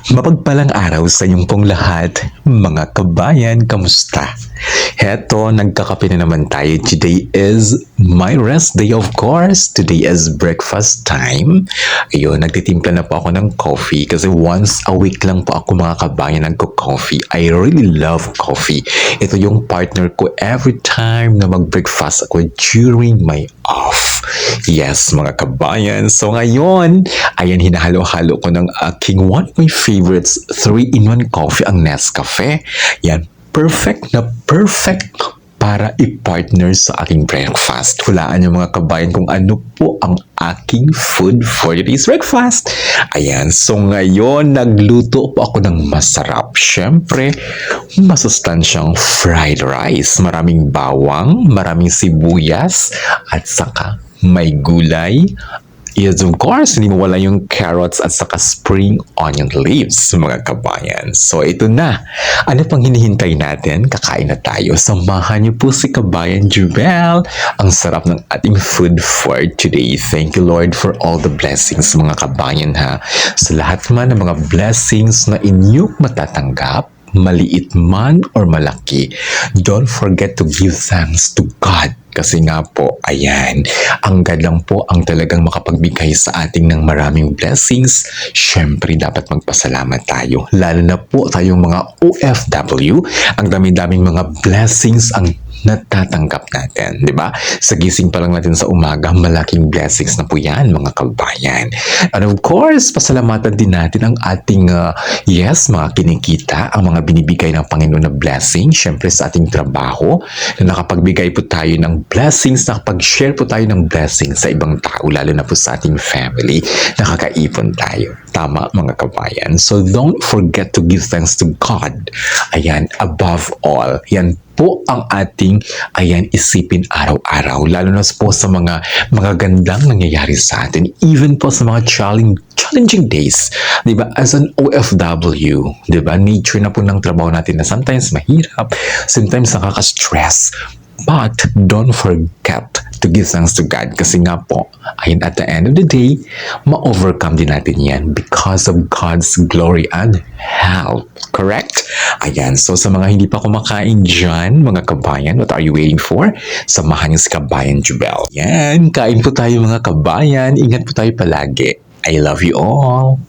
Mapagpalang araw sa inyong pong lahat, mga kabayan, kamusta? Heto, nagkakape na naman tayo. Today is my rest day, of course. Today is breakfast time. Ayun, nagtitimpla na po ako ng coffee kasi once a week lang po ako mga kabayan nagko-coffee. I really love coffee. Ito yung partner ko every time na mag-breakfast ako during my off. Yes, mga kabayan. So ngayon, ayan, hinahalo-halo ko ng aking one of my favorites, 3-in-1 coffee, ang Nescafe. Yan, perfect na perfect para i-partner sa aking breakfast. Hulaan niyo mga kabayan kung ano po ang aking food for today's breakfast. Ayan, so ngayon nagluto po ako ng masarap. Siyempre, masustansyang fried rice. Maraming bawang, maraming sibuyas, at saka may gulay. Yes, of course, hindi mawala yung carrots at saka spring onion leaves, mga kabayan. So, ito na. Ano pang hinihintay natin? Kakain na tayo. Samahan niyo po si Kabayan Jubel. Ang sarap ng ating food for today. Thank you, Lord, for all the blessings, mga kabayan, ha. Sa lahat man ng mga blessings na inyong matatanggap, maliit man or malaki, don't forget to give thanks to God. Kasi nga po, ayan, ang God lang po ang talagang makapagbigay sa ating ng maraming blessings. Siyempre, dapat magpasalamat tayo. Lalo na po tayong mga OFW, ang dami-daming mga blessings ang natatanggap natin, di ba? Sa gising pa lang natin sa umaga, malaking blessings na po yan, mga kabayan. And of course, pasalamatan din natin ang ating, mga kinikita, ang mga binibigay ng Panginoon na blessing, syempre sa ating trabaho, na nakapagbigay po tayo ng blessings, nakapag-share po tayo ng blessings sa ibang tao, lalo na po sa ating family, nakakaipon tayo. Tama, mga kabayan. So don't forget to give thanks to God. Ayan, above all, yan po ang ating isipin araw-araw, lalo na po sa mga gandang nangyayari sa atin, even po sa mga challenging days, di ba? As an OFW, di ba? Nature na po ng trabaho natin na sometimes mahirap, sometimes nakaka-stress. But don't forget to give thanks to God kasi nga po, ayun, at the end of the day, ma-overcome din natin yan because of God's glory and help. Correct? Ayan, so sa mga hindi pa kumakain dyan, mga kabayan, what are you waiting for? Samahan niyo si Kabayan Jubel. Yan, kain po tayo mga kabayan. Ingat po tayo palagi. I love you all.